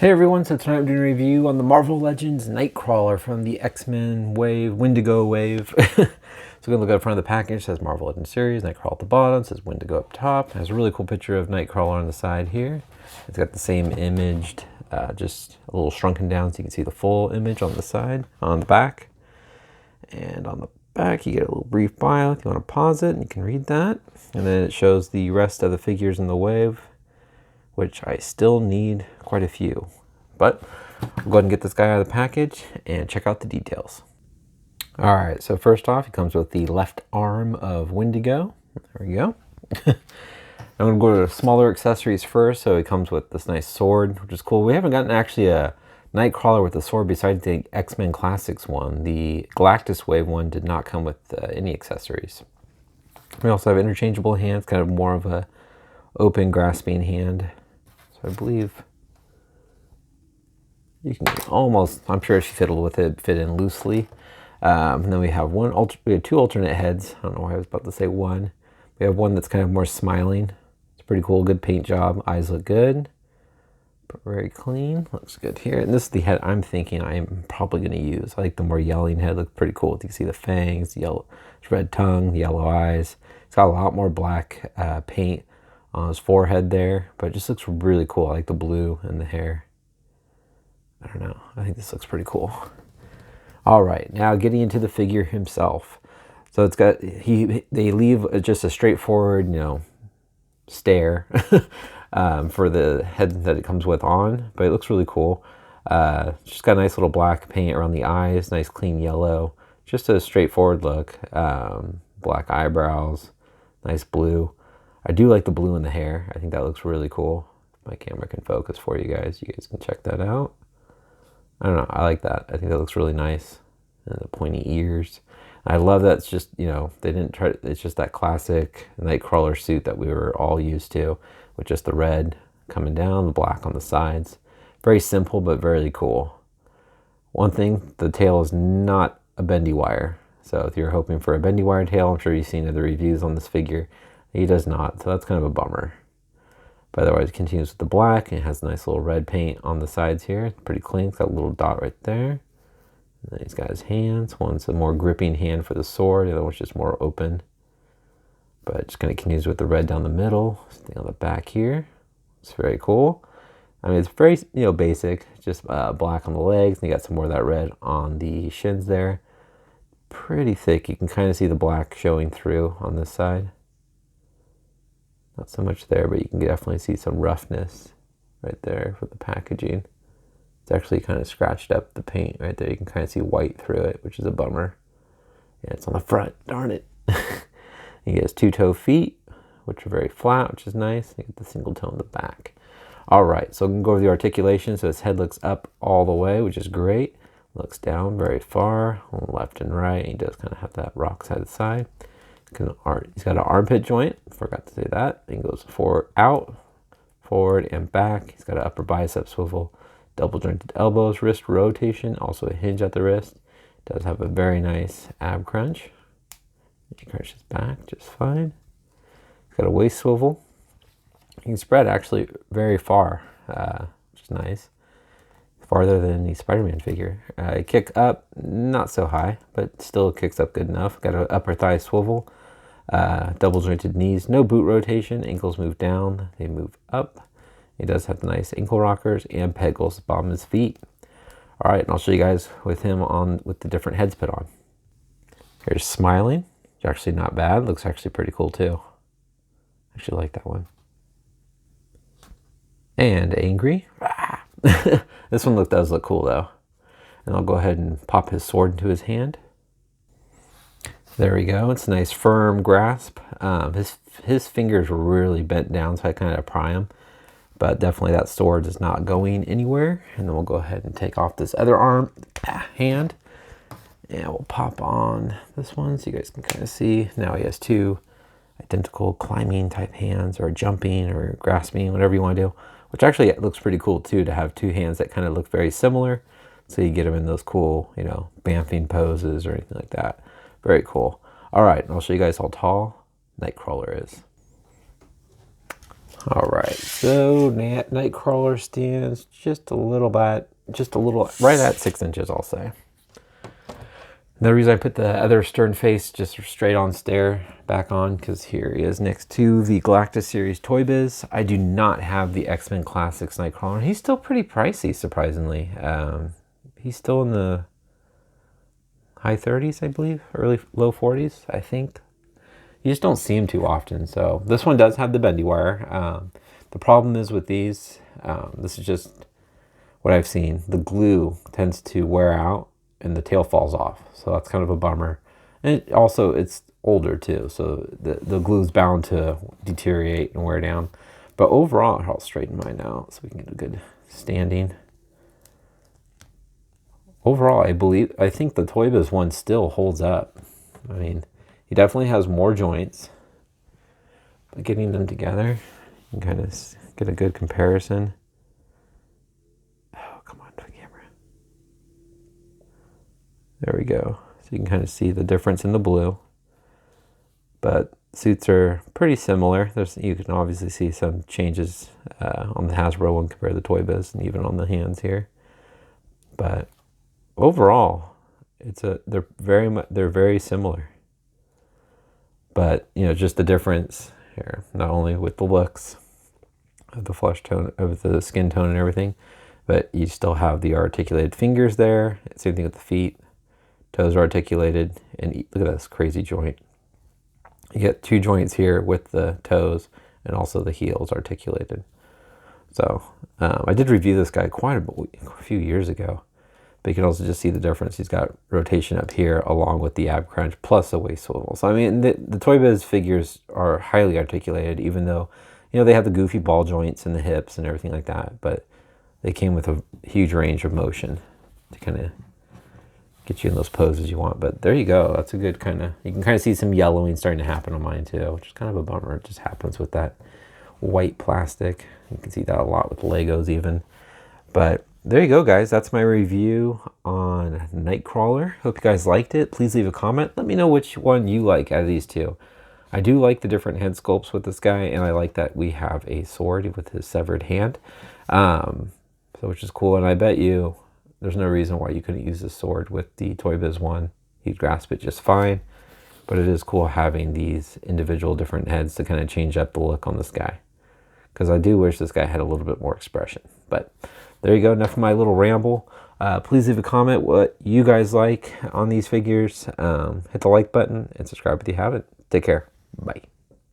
Hey everyone, so tonight I'm doing a review on the Marvel Legends Nightcrawler from the X-Men wave, Wendigo wave. So we're going to look at the front of the package. It says Marvel Legends series, Nightcrawler at the bottom, it says Wendigo up top. It has a really cool picture of Nightcrawler on the side here. It's got the same imaged, just a little shrunken down so you can see the full image on the side, on the back. And on the back you get a little brief bio if you want to pause it and you can read that. And then it shows the rest of the figures in the wave, which I still need quite a few. But we'll go ahead and get this guy out of the package and check out the details. All right, so first off, he comes with the left arm of Wendigo. There we go. I'm gonna go to the smaller accessories first. So he comes with this nice sword, which is cool. We haven't gotten actually a Nightcrawler with a sword besides the X-Men Classics one. The Galactus Wave one did not come with any accessories. We also have interchangeable hands, kind of more of a open grasping hand. So I believe you can almost, I'm sure if you fiddle with it, fit in loosely. And then we have two alternate heads. I don't know why I was about to say one. We have one that's kind of more smiling. It's pretty cool, good paint job. Eyes look good, but very clean. Looks good here. And this is the head I'm thinking I'm probably going to use. I like the more yelling head. Looks pretty cool. You can see the fangs, the yellow, red tongue, the yellow eyes. It's got a lot more black paint on his forehead there, but it just looks really cool. I like the blue and the hair. I don't know. I think this looks pretty cool. All right, now getting into the figure himself. So it's got, they leave just a straightforward, stare for the head that it comes with on, but it looks really cool. Just got a nice little black paint around the eyes, nice clean yellow, just a straightforward look. Black eyebrows, nice blue. I do like the blue in the hair. I think that looks really cool. My camera can focus for you guys. You guys can check that out. I don't know. I like that. I think that looks really nice. And the pointy ears. I love that it's just, they didn't try, it's just that classic Nightcrawler suit that we were all used to, with just the red coming down, the black on the sides. Very simple, but very cool. One thing, the tail is not a bendy wire. So if you're hoping for a bendy wire tail, I'm sure you've seen other reviews on this figure. He does not, so that's kind of a bummer. But otherwise, it continues with the black, and it has a nice little red paint on the sides here. It's pretty clean. It's got a little dot right there. And then he's got his hands. One's a more gripping hand for the sword, the other one's just more open. But it just kind of continues with the red down the middle. Stay on the back here. It's very cool. I mean, it's very, basic. Just black on the legs, and you got some more of that red on the shins there. Pretty thick. You can kind of see the black showing through on this side. Not so much there, but you can definitely see some roughness right there for the packaging. It's actually kind of scratched up the paint right there. You can kind of see white through it, which is a bummer. Yeah, it's on the front, darn it. He has two-toe feet, which are very flat, which is nice. You get the single toe in the back. All right, so I'm gonna go over the articulation. So his head looks up all the way, which is great. Looks down very far, left and right. He does kind of have that rock side to side. He's got an armpit joint, forgot to say that. He goes forward, and back. He's got an upper bicep swivel, double jointed elbows, wrist rotation, also a hinge at the wrist. Does have a very nice ab crunch. He crunches back just fine. He's got a waist swivel. He can spread actually very far, which is nice. Farther than the Spider-Man figure. Kick up, not so high, but still kicks up good enough. Got an upper thigh swivel. Double jointed knees, no boot rotation, ankles move down, they move up. He does have nice ankle rockers and pegals at the bottom of his feet. All right, and I'll show you guys with him on with the different heads put on. Here's smiling, it's actually not bad, looks actually pretty cool too. I actually like that one. And angry. This one does look cool though. And I'll go ahead and pop his sword into his hand. There we go. It's a nice firm grasp. His fingers were really bent down, so I kind of pry him. But definitely that sword is not going anywhere. And then we'll go ahead and take off this other hand. And we'll pop on this one so you guys can kind of see. Now he has two identical climbing type hands, or jumping or grasping, whatever you want to do. Which actually looks pretty cool too, to have two hands that kind of look very similar. So you get them in those cool, bamfing poses or anything like that. Very cool. All right, I'll show you guys how tall Nightcrawler is. All right, so Nightcrawler stands just a little bit, right at 6 inches, I'll say. The reason I put the other stern face just straight on stare back on, because here he is next to the Galactus Series Toy Biz. I do not have the X-Men Classics Nightcrawler. He's still pretty pricey, surprisingly. He's still in the high 30s, I believe, low 40s, I think. You just don't see him too often. So this one does have the bendy wire. The problem is with these, this is just what I've seen. The glue tends to wear out and the tail falls off. So that's kind of a bummer. And it's older too. So the glue's bound to deteriorate and wear down. But overall, I'll straighten mine out so we can get a good standing. Overall, I think the Toy Biz one still holds up. I mean, he definitely has more joints. But getting them together, you can kind of get a good comparison. Oh, come on, to the camera. There we go. So you can kind of see the difference in the blue. But suits are pretty similar. You can obviously see some changes on the Hasbro one compared to the Toy Biz, and even on the hands here. But overall, they're very similar. But just the difference here, not only with the looks of the flesh tone, of the skin tone and everything, but you still have the articulated fingers there. Same thing with the feet. Toes are articulated, and look at this crazy joint. You get 2 joints here with the toes, and also the heels articulated. So I did review this guy quite a few years ago, but you can also just see the difference. He's got rotation up here along with the ab crunch plus a waist swivel. So I mean, the Toy Biz figures are highly articulated, even though they have the goofy ball joints and the hips and everything like that, but they came with a huge range of motion to kind of get you in those poses you want. But there you go. That's a good you can kind of see some yellowing starting to happen on mine too, which is kind of a bummer. It just happens with that white plastic. You can see that a lot with Legos even. But there you go, guys. That's my review on Nightcrawler. Hope you guys liked it. Please leave a comment. Let me know which one you like out of these two. I do like the different head sculpts with this guy, and I like that we have a sword with his severed hand, which is cool. And I bet you there's no reason why you couldn't use this sword with the Toy Biz one. He'd grasp it just fine. But it is cool having these individual different heads to kind of change up the look on this guy, because I do wish this guy had a little bit more expression. But there you go. Enough of my little ramble. Please leave a comment what you guys like on these figures. Hit the like button and subscribe if you haven't. Take care. Bye.